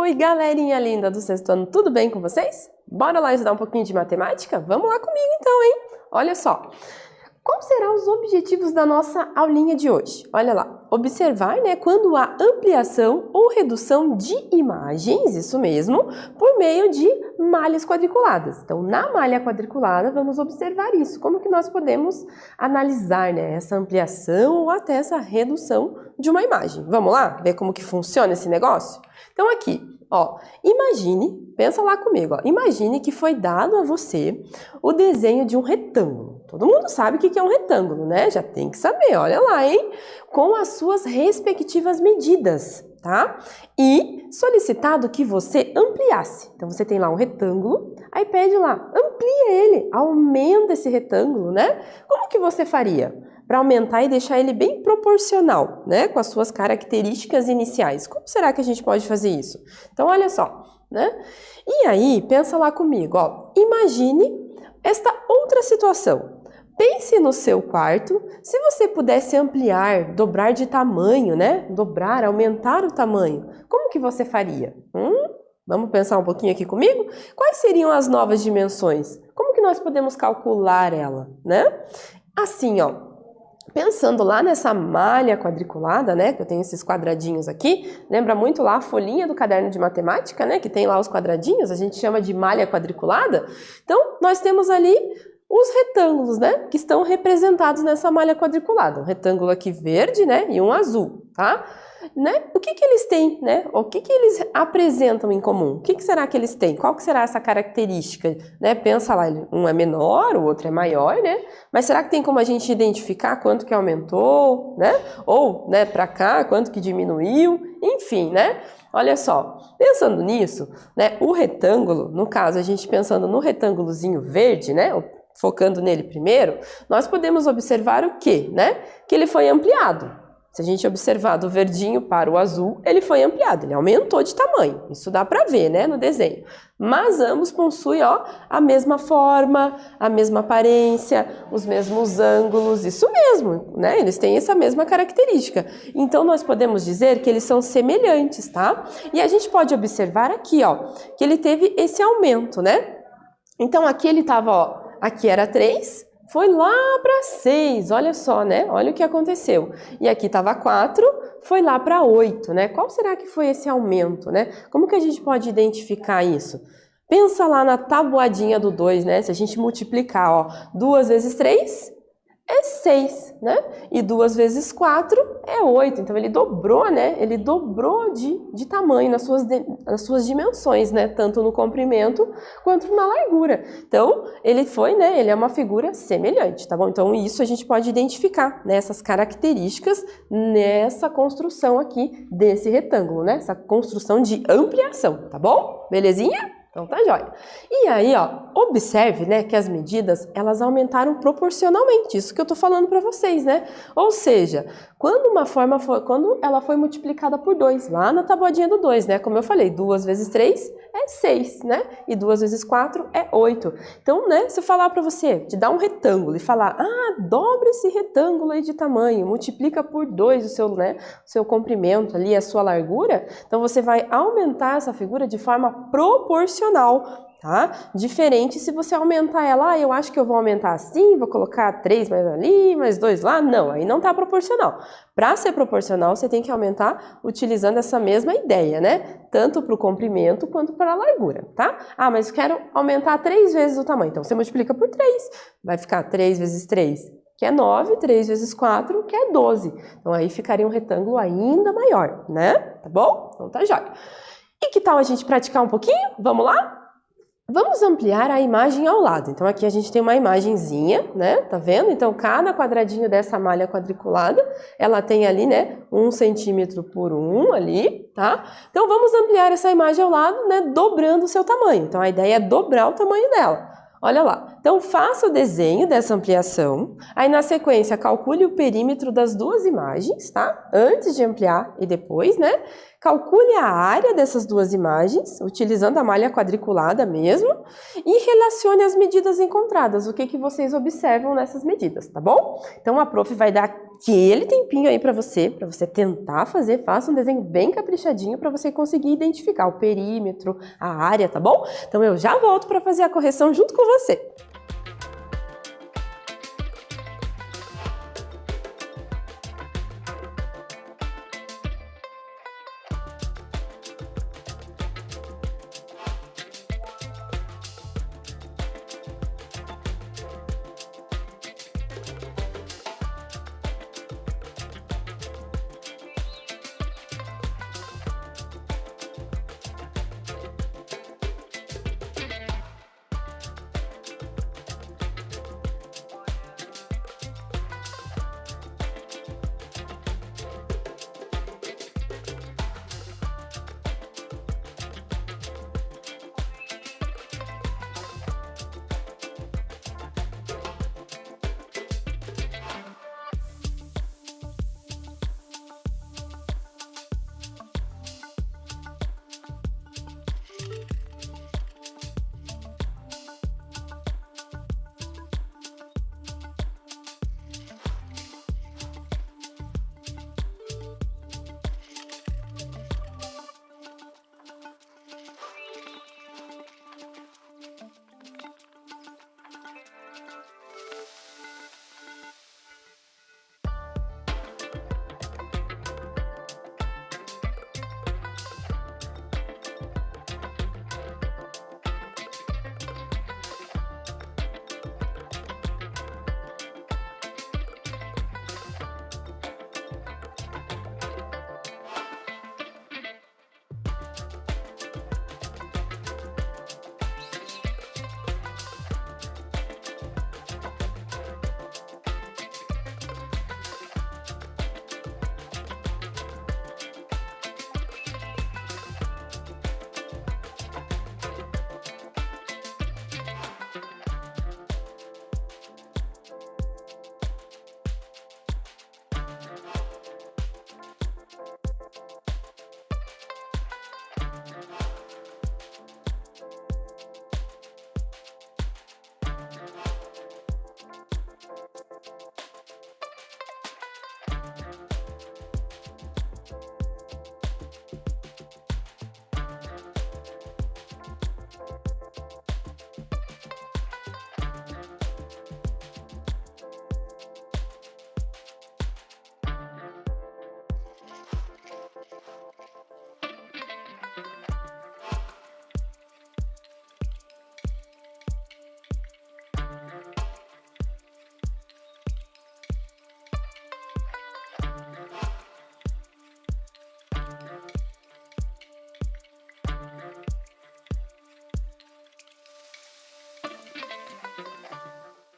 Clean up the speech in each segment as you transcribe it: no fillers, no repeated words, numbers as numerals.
Oi, galerinha linda do sexto ano, tudo bem com vocês? Bora lá estudar um pouquinho de matemática? Vamos lá comigo então, hein? Olha só, quais serão os objetivos da nossa aulinha de hoje? Olha lá, observar, né, quando há ampliação ou redução de imagens, isso mesmo, por meio de malhas quadriculadas. Então, na malha quadriculada, vamos observar isso, como que nós podemos analisar, né, essa ampliação ou até essa redução de uma imagem. Vamos lá ver como que funciona esse negócio? Então, aqui, ó, imagine, pensa lá comigo, ó, imagine que foi dado a você o desenho de um retângulo. Todo mundo sabe o que é um retângulo, né? Já tem que saber, olha lá, hein? Com as suas respectivas medidas, tá? E solicitado que você ampliasse. Então, você tem lá um retângulo, aí pede lá, amplia ele, aumenta esse retângulo, né? Como que você faria? Para aumentar e deixar ele bem proporcional, né? Com as suas características iniciais. Como será que a gente pode fazer isso? Então, olha só, né? E aí, pensa lá comigo, ó. Imagine esta outra situação. Pense no seu quarto, se você pudesse ampliar, dobrar de tamanho, né? Dobrar, aumentar o tamanho, como que você faria? Vamos pensar um pouquinho aqui comigo? Quais seriam as novas dimensões? Como que nós podemos calcular ela, né? Assim, ó. Pensando lá nessa malha quadriculada, né, que eu tenho esses quadradinhos aqui, lembra muito lá a folhinha do caderno de matemática, né, que tem lá os quadradinhos, a gente chama de malha quadriculada. Então, nós temos ali os retângulos, né, que estão representados nessa malha quadriculada. Um retângulo aqui verde, né, e um azul, tá? Né? O que que eles têm, né? O que que eles apresentam em comum? O que que será que eles têm? Qual que será essa característica, né? Pensa lá, um é menor, o outro é maior, né? Mas será que tem como a gente identificar quanto que aumentou, né? Ou, né, para cá, quanto que diminuiu? Enfim, né? Olha só, pensando nisso, né, o retângulo, no caso, a gente pensando no retângulozinho verde, né? Focando nele primeiro, nós podemos observar o quê, né? Que ele foi ampliado. Se a gente observar do verdinho para o azul, ele foi ampliado, ele aumentou de tamanho. Isso dá para ver, né, no desenho. Mas ambos possuem, ó, a mesma forma, a mesma aparência, os mesmos ângulos, isso mesmo, né? Eles têm essa mesma característica. Então, nós podemos dizer que eles são semelhantes, tá? E a gente pode observar aqui, ó, que ele teve esse aumento, né? Então, aqui ele estava, ó, aqui era 3, foi lá para 6, olha só, né? Olha o que aconteceu. E aqui estava 4, foi lá para 8, né? Qual será que foi esse aumento, né? Como que a gente pode identificar isso? Pensa lá na tabuadinha do 2, né? Se a gente multiplicar, ó, 2 vezes 3 é 6, né? E 2 vezes 4 é 8. Então, ele dobrou, né? Ele dobrou de tamanho nas suas dimensões, né? Tanto no comprimento quanto na largura. Então, ele foi, né? Ele é uma figura semelhante, tá bom? Então, isso a gente pode identificar, né? Essas características nessa construção aqui desse retângulo, né? Essa construção de ampliação, tá bom? Belezinha? Então tá jóia. E aí, ó, observe, né, que as medidas, elas aumentaram proporcionalmente, isso que eu tô falando para vocês, né? Ou seja, quando ela foi multiplicada por 2, lá na tabuadinha do 2, né? Como eu falei, 2 vezes 3 é 6, né? E 2 vezes 4 é 8. Então, né, se eu falar para você, te dar um retângulo e falar, dobra esse retângulo aí de tamanho, multiplica por 2 o seu, né, o seu comprimento ali, a sua largura, então você vai aumentar essa figura de forma proporcional, tá? Diferente se você aumentar ela, eu acho que eu vou aumentar assim, vou colocar 3 mais ali, mais 2 lá, não, aí não tá proporcional. Para ser proporcional, você tem que aumentar utilizando essa mesma ideia, né? Tanto para o comprimento quanto para a largura, tá? Mas quero aumentar 3 vezes o tamanho, então você multiplica por 3, vai ficar 3 vezes 3, que é 9, 3 vezes 4, que é 12. Então aí ficaria um retângulo ainda maior, né? Tá bom? Então tá jóia. E que tal a gente praticar um pouquinho? Vamos lá? Vamos ampliar a imagem ao lado. Então, aqui a gente tem uma imagenzinha, né? Tá vendo? Então, cada quadradinho dessa malha quadriculada, ela tem ali, né? 1 centímetro por 1 ali, tá? Então, vamos ampliar essa imagem ao lado, né? Dobrando o seu tamanho. Então, a ideia é dobrar o tamanho dela. Olha lá. Então, faça o desenho dessa ampliação. Aí, na sequência, calcule o perímetro das duas imagens, tá? Antes de ampliar e depois, né? Calcule a área dessas duas imagens, utilizando a malha quadriculada mesmo, e relacione as medidas encontradas. O que que vocês observam nessas medidas, tá bom? Então, a prof vai dar aquele tempinho aí para você tentar fazer, faça um desenho bem caprichadinho para você conseguir identificar o perímetro, a área, tá bom? Então eu já volto para fazer a correção junto com você.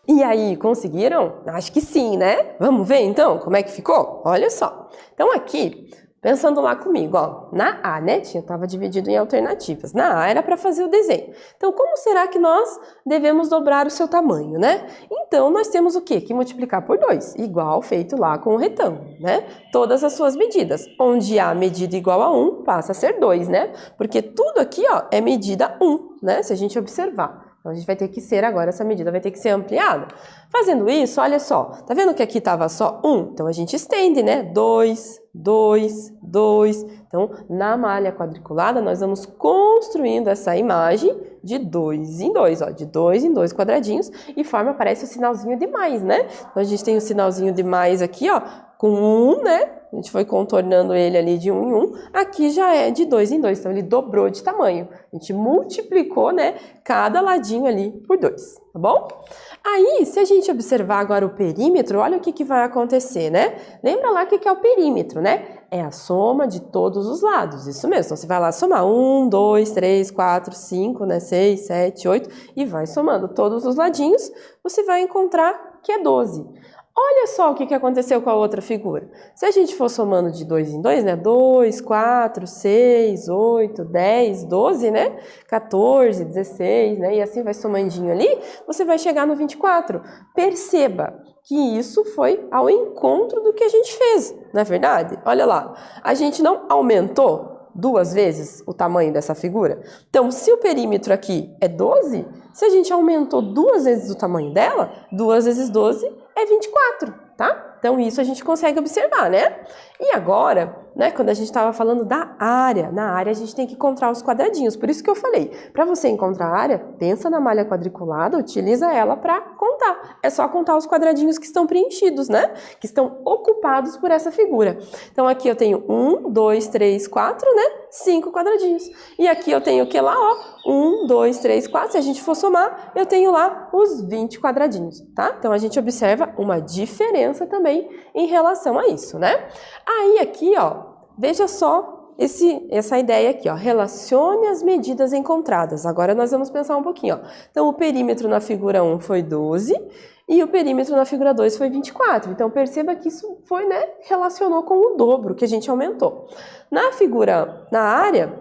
E aí, conseguiram? Acho que sim, né? Vamos ver então como é que ficou? Olha só. Então aqui, pensando lá comigo, ó, na A, né? Estava dividido em alternativas. Na A era para fazer o desenho. Então, como será que nós devemos dobrar o seu tamanho, né? Então, nós temos o quê? Que multiplicar por 2, igual feito lá com o retângulo, né? Todas as suas medidas. Onde A medida igual a 1, passa a ser 2, né? Porque tudo aqui, ó, é medida 1, né? Se a gente observar. Então, a gente vai ter que ser agora, essa medida vai ter que ser ampliada. Fazendo isso, olha só, tá vendo que aqui estava só 1? Então, a gente estende, né? 2, 2, 2. Então, na malha quadriculada, nós vamos construindo essa imagem de 2 em 2, ó, de 2 em 2 quadradinhos, e forma, parece o sinalzinho de mais, né? Então, a gente tem o sinalzinho de mais aqui, ó, com 1, né? A gente foi contornando ele ali de 1 em 1. Aqui já é de 2 em 2, então ele dobrou de tamanho. A gente multiplicou, né, cada ladinho ali por 2, tá bom? Aí, se a gente observar agora o perímetro, olha o que vai acontecer, né? Lembra lá o que é o perímetro, né? É a soma de todos os lados, isso mesmo. Então, você vai lá somar 1, 2, 3, 4, 5, né, 6, 7, 8, e vai somando todos os ladinhos, você vai encontrar que é 12. Olha só o que aconteceu com a outra figura. Se a gente for somando de 2 em 2, né? 2, 4, 6, 8, 10, 12, né? 14, 16, né? E assim vai somandinho ali, você vai chegar no 24. Perceba que isso foi ao encontro do que a gente fez, não é verdade? Olha lá, a gente não aumentou 2 vezes o tamanho dessa figura? Então, se o perímetro aqui é 12, se a gente aumentou 2 vezes o tamanho dela, 2 vezes 12 é 24, tá? Então, isso a gente consegue observar, né? E agora, né, quando a gente estava falando da área, na área a gente tem que encontrar os quadradinhos. Por isso que eu falei, para você encontrar a área, pensa na malha quadriculada, utiliza ela para contar. É só contar os quadradinhos que estão preenchidos, né? Que estão ocupados por essa figura. Então, aqui eu tenho 1, 2, 3, 4, né? 5 quadradinhos. E aqui eu tenho o que lá, ó? 1, 2, 3, 4. Se a gente for somar, eu tenho lá os 20 quadradinhos, tá? Então, a gente observa uma diferença também em relação a isso, né? Aí, aqui, ó, veja só essa ideia aqui, ó. Relacione as medidas encontradas. Agora, nós vamos pensar um pouquinho, ó. Então, o perímetro na figura 1 foi 12 e o perímetro na figura 2 foi 24. Então, perceba que isso foi, né, relacionou com o dobro que a gente aumentou. Na área,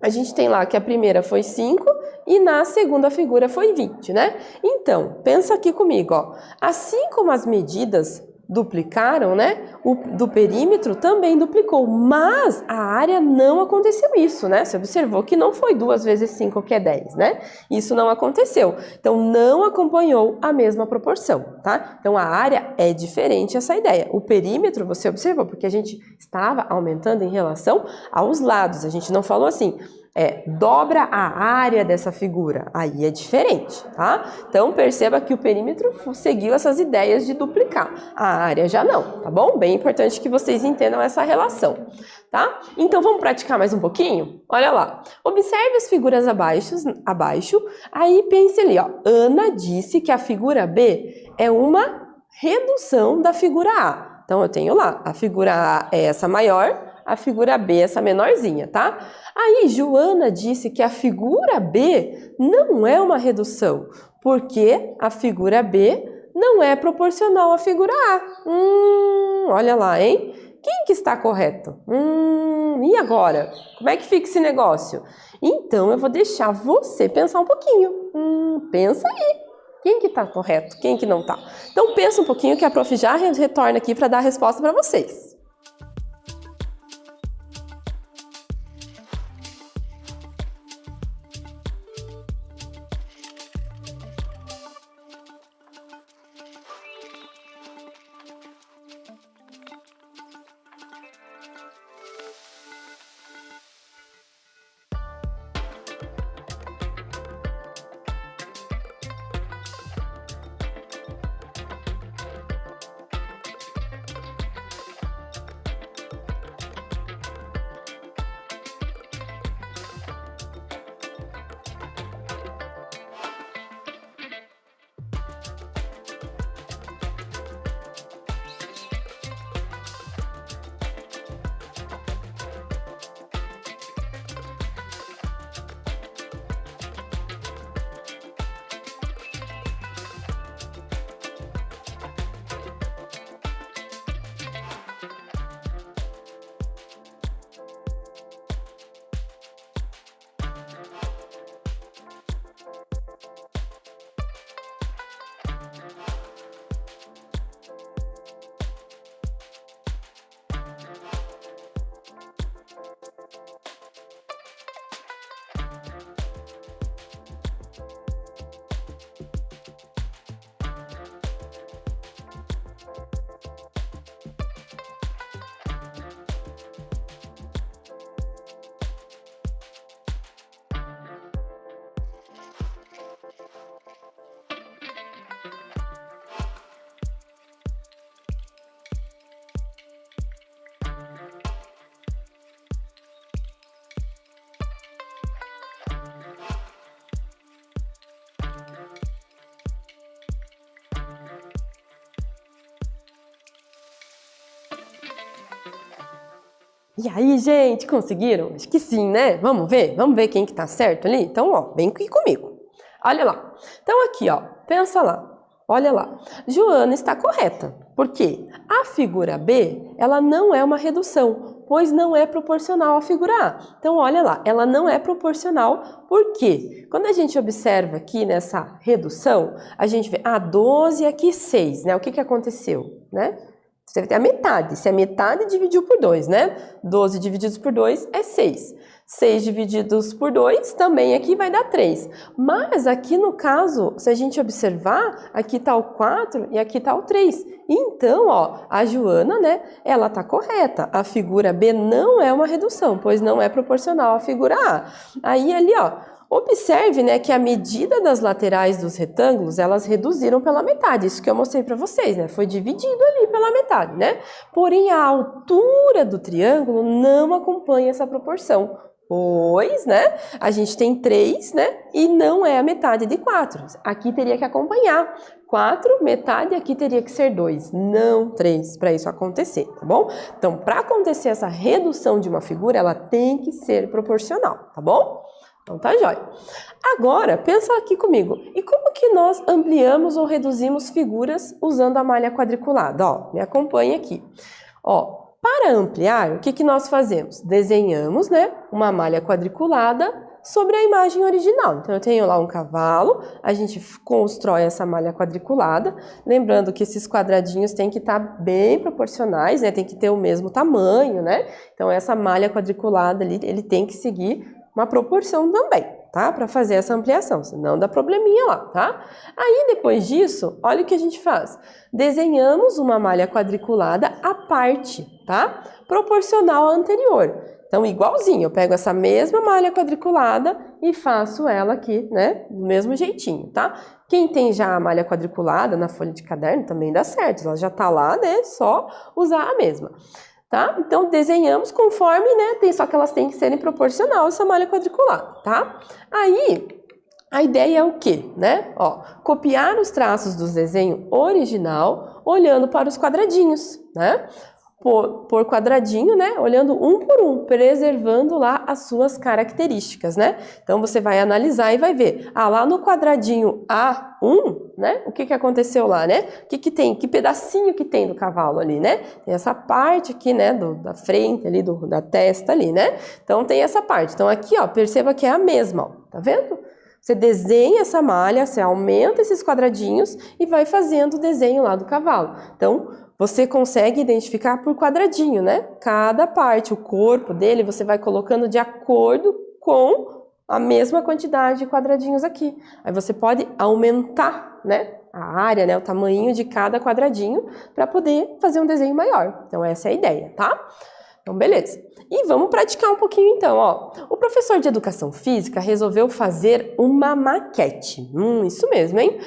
a gente tem lá que a primeira foi 5 e na segunda figura foi 20, né? Então, pensa aqui comigo, ó. Assim como as medidas duplicaram, né? O do perímetro também duplicou, mas a área não aconteceu isso, né? Você observou que não foi 2 vezes 5, que é 10, né? Isso não aconteceu. Então, não acompanhou a mesma proporção, tá? Então, a área é diferente essa ideia. O perímetro, você observou, porque a gente estava aumentando em relação aos lados. A gente não falou assim, dobra a área dessa figura. Aí é diferente, tá? Então, perceba que o perímetro seguiu essas ideias de duplicar. A área já não, tá bom? Bem importante que vocês entendam essa relação, tá? Então, vamos praticar mais um pouquinho? Olha lá. Observe as figuras abaixo. Aí, pense ali, ó. Ana disse que a figura B é uma redução da figura A. Então, eu tenho lá, a figura A é essa maior, a figura B essa menorzinha, tá? Aí, Joana disse que a figura B não é uma redução, porque a figura B não é proporcional à figura A. Olha lá, hein? Quem que está correto? E agora? Como é que fica esse negócio? Então, eu vou deixar você pensar um pouquinho. Pensa aí. Quem que está correto? Quem que não está? Então, pensa um pouquinho que a prof já retorna aqui para dar a resposta para vocês. E aí, gente, conseguiram? Acho que sim, né? Vamos ver quem que tá certo ali? Então, ó, vem aqui comigo. Olha lá. Então, aqui, ó, pensa lá. Olha lá. Joana está correta. Por quê? A figura B, ela não é uma redução, pois não é proporcional à figura A. Então, olha lá, ela não é proporcional, por quê? Quando a gente observa aqui nessa redução, a gente vê, 12 e aqui 6, né? O que que aconteceu, né? Você vai ter a metade. Se a metade dividiu por 2, né? 12 divididos por 2 é 6. 6 divididos por 2, também aqui vai dar 3. Mas aqui no caso, se a gente observar, aqui está o 4 e aqui está o 3. Então, ó, a Joana, né, ela está correta. A figura B não é uma redução, pois não é proporcional à figura A. Aí ali, ó, observe, né, que a medida das laterais dos retângulos, elas reduziram pela metade. Isso que eu mostrei para vocês, né? Foi dividido ali pela metade, né? Porém, a altura do triângulo não acompanha essa proporção. Pois, né? A gente tem 3, né? E não é a metade de 4. Aqui teria que acompanhar. 4, metade, aqui teria que ser 2, não 3, para isso acontecer, tá bom? Então, para acontecer essa redução de uma figura, ela tem que ser proporcional, tá bom? Então, tá jóia. Agora, pensa aqui comigo. E como que nós ampliamos ou reduzimos figuras usando a malha quadriculada? Ó, me acompanhe aqui. Ó, para ampliar, o que que nós fazemos? Desenhamos, né, uma malha quadriculada sobre a imagem original. Então, eu tenho lá um cavalo, a gente constrói essa malha quadriculada, lembrando que esses quadradinhos têm que estar bem proporcionais, né, tem que ter o mesmo tamanho, né? Então, essa malha quadriculada ali, ele tem que seguir uma proporção também, tá? Para fazer essa ampliação, senão dá probleminha lá, tá? Aí, depois disso, olha o que a gente faz. Desenhamos uma malha quadriculada à parte, tá? Proporcional à anterior. Então, igualzinho, eu pego essa mesma malha quadriculada e faço ela aqui, né? Do mesmo jeitinho, tá? Quem tem já a malha quadriculada na folha de caderno também dá certo. Ela já tá lá, né? Só usar a mesma. Tá? Então, desenhamos conforme, né? Só que elas têm que serem proporcional essa malha quadriculada, tá? Aí, a ideia é o quê, né? Ó, copiar os traços do desenho original, olhando para os quadradinhos, né? Por quadradinho, né? Olhando um por um, preservando lá as suas características, né? Então, você vai analisar e vai ver. Ah, lá no quadradinho A1, né? O que que aconteceu lá, né? O que que tem? Que pedacinho que tem do cavalo ali, né? Tem essa parte aqui, né? Da frente ali, da testa ali, né? Então, tem essa parte. Então, aqui, ó, perceba que é a mesma, ó. Tá vendo? Você desenha essa malha, você aumenta esses quadradinhos e vai fazendo o desenho lá do cavalo. Então, você consegue identificar por quadradinho, né? Cada parte, o corpo dele, você vai colocando de acordo com a mesma quantidade de quadradinhos aqui. Aí você pode aumentar, né, a área, né, o tamanho de cada quadradinho para poder fazer um desenho maior. Então, essa é a ideia, tá? Então, beleza. E vamos praticar um pouquinho então, ó. O professor de educação física resolveu fazer uma maquete. Isso mesmo, hein?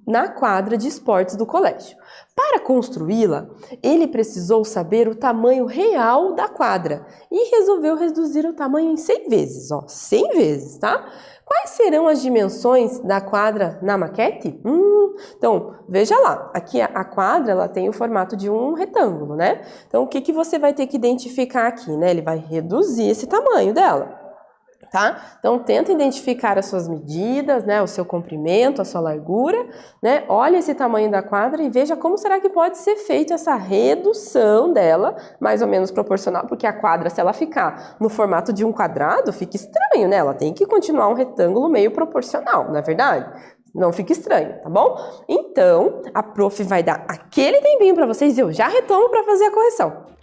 Na quadra de esportes do colégio. Para construí-la, ele precisou saber o tamanho real da quadra e resolveu reduzir o tamanho em 100 vezes, ó, 100 vezes, tá? Quais serão as dimensões da quadra na maquete? Então, veja lá, aqui a quadra ela tem o formato de um retângulo, né? Então, o que que você vai ter que identificar aqui, né? Ele vai reduzir esse tamanho dela. Tá? Então, tenta identificar as suas medidas, né? O seu comprimento, a sua largura, né? Olha esse tamanho da quadra e veja como será que pode ser feita essa redução dela, mais ou menos proporcional, porque a quadra, se ela ficar no formato de um quadrado, fica estranho, né? Ela tem que continuar um retângulo meio proporcional, não é verdade? Não fica estranho, tá bom? Então, a prof vai dar aquele tempinho para vocês e eu já retomo para fazer a correção.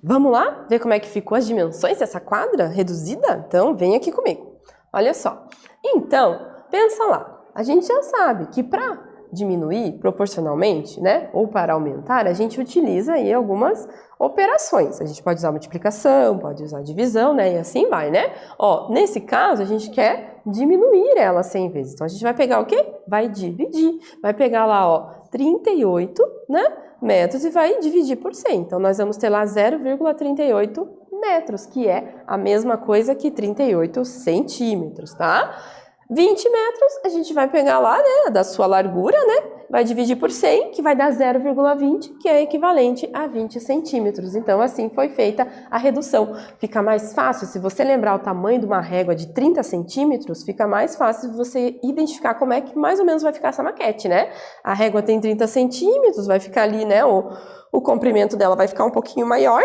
Vamos lá ver como é que ficou as dimensões dessa quadra reduzida? Então, vem aqui comigo. Olha só. Então, pensa lá. A gente já sabe que para diminuir proporcionalmente, né, ou para aumentar, a gente utiliza aí algumas operações. A gente pode usar multiplicação, pode usar divisão, né, e assim vai, né? Ó, nesse caso, a gente quer diminuir ela 100 vezes. Então, a gente vai pegar o quê? Vai dividir. Vai pegar lá, ó, 38, né, metros e vai dividir por 100. Então, nós vamos ter lá 0,38 metros, que é a mesma coisa que 38 centímetros, tá? 20 metros, a gente vai pegar lá, né, da sua largura, né, vai dividir por 100, que vai dar 0,20, que é equivalente a 20 centímetros. Então, assim foi feita a redução. Fica mais fácil, se você lembrar o tamanho de uma régua de 30 centímetros, fica mais fácil você identificar como é que mais ou menos vai ficar essa maquete, né? A régua tem 30 centímetros, vai ficar ali, né, o comprimento dela vai ficar um pouquinho maior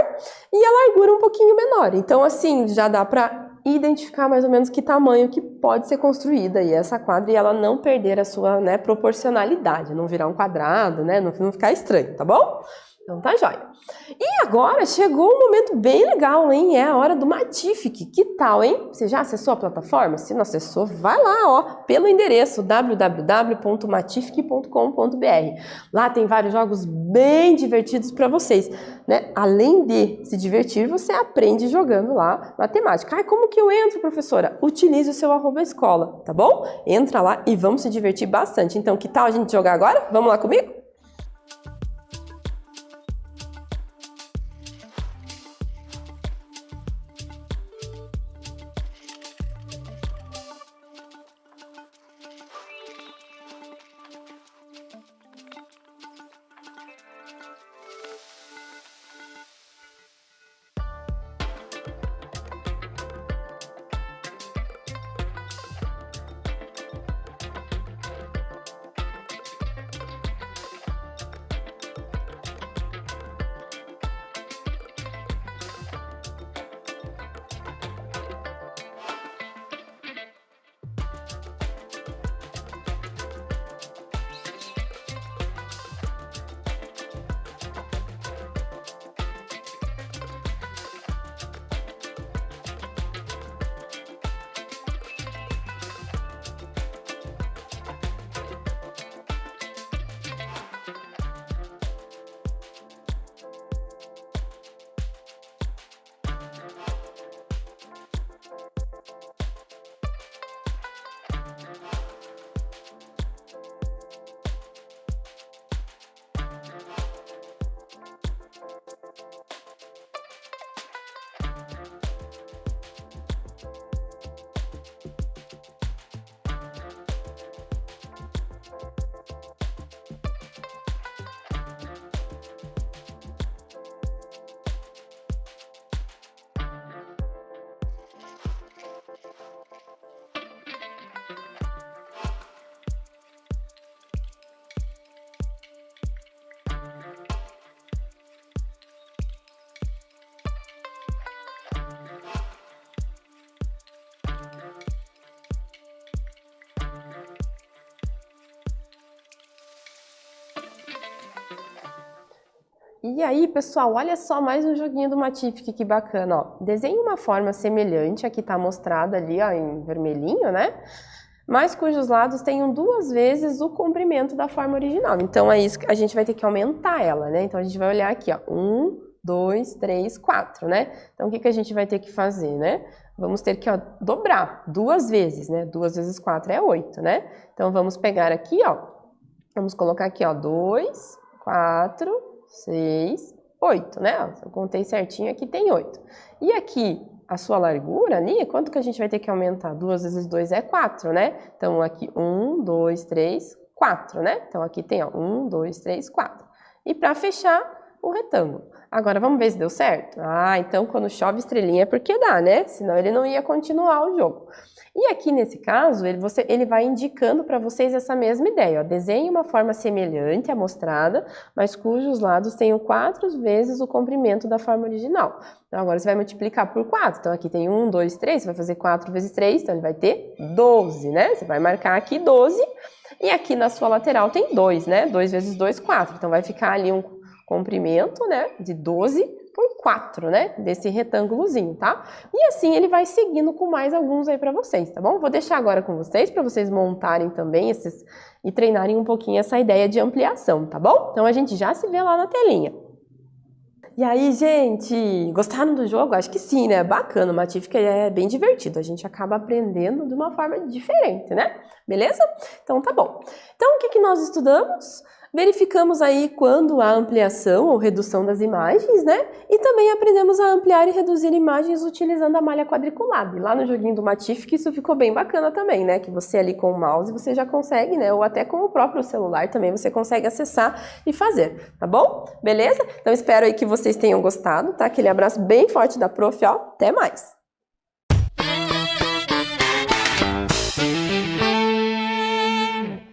e a largura um pouquinho menor. Então, assim, já dá para identificar mais ou menos que tamanho que pode ser construída aí essa quadra e ela não perder a sua, né, proporcionalidade, não virar um quadrado, né, não ficar estranho, tá bom? Então tá jóia. E agora chegou um momento bem legal, hein? É a hora do Matific. Que tal, hein? Você já acessou a plataforma? Se não acessou, vai lá, ó, pelo endereço www.matific.com.br. Lá tem vários jogos bem divertidos para vocês, né? Além de se divertir, você aprende jogando lá matemática. Ai, como que eu entro, professora? Utilize o seu @escola, tá bom? Entra lá e vamos se divertir bastante. Então, que tal a gente jogar agora? Vamos lá comigo? E aí, pessoal, olha só mais um joguinho do Matific, que bacana, ó. Desenhe uma forma semelhante à que está mostrada ali, ó, em vermelhinho, né? Mas cujos lados tenham 2 vezes o comprimento da forma original. Então, é isso que a gente vai ter que aumentar ela, né? Então, a gente vai olhar aqui, ó, 1, 2, 3, 4, né? Então, o que que a gente vai ter que fazer, né? Vamos ter que, ó, dobrar 2 vezes, né? 2 vezes 4 é 8, né? Então, vamos pegar aqui, ó, vamos colocar aqui, ó, 2, 4... 6, 8, né? Eu contei certinho, aqui tem 8. E aqui, a sua largura, ali, quanto que a gente vai ter que aumentar? 2 vezes 2 é 4, né? Então, aqui 1, 2, 3, 4, né? Então, aqui tem, ó, 1, 2, 3, 4. E para fechar, o retângulo. Agora, vamos ver se deu certo? Ah, então, quando chove estrelinha é porque dá, né? Senão ele não ia continuar o jogo. E aqui, nesse caso, ele vai indicando para vocês essa mesma ideia, ó. Desenhe uma forma semelhante à mostrada, mas cujos lados tenham 4 vezes o comprimento da forma original. Então, agora você vai multiplicar por 4. Então, aqui tem 1, 2, 3, você vai fazer 4 vezes 3, então ele vai ter 12, né? Você vai marcar aqui 12, e aqui na sua lateral tem 2, né? 2 vezes 2, 4. Então, vai ficar ali um comprimento, né, de 12 por 4, né? Desse retângulozinho, tá? E assim ele vai seguindo com mais alguns aí pra vocês, tá bom? Vou deixar agora com vocês pra vocês montarem também esses e treinarem um pouquinho essa ideia de ampliação, tá bom? Então a gente já se vê lá na telinha. E aí, gente, gostaram do jogo? Acho que sim, né? Bacana, o Matifica é bem divertido. A gente acaba aprendendo de uma forma diferente, né? Beleza? Então tá bom. Então o que nós estudamos? Verificamos aí quando há ampliação ou redução das imagens, né? E também aprendemos a ampliar e reduzir imagens utilizando a malha quadriculada. E lá no joguinho do Matifica isso ficou bem bacana também, né? Que você ali com o mouse você já consegue, né? Ou até com o próprio celular também você consegue acessar e fazer, tá bom? Beleza? Então espero aí que vocês tenham gostado, tá? Aquele abraço bem forte da Prof, ó. Até mais!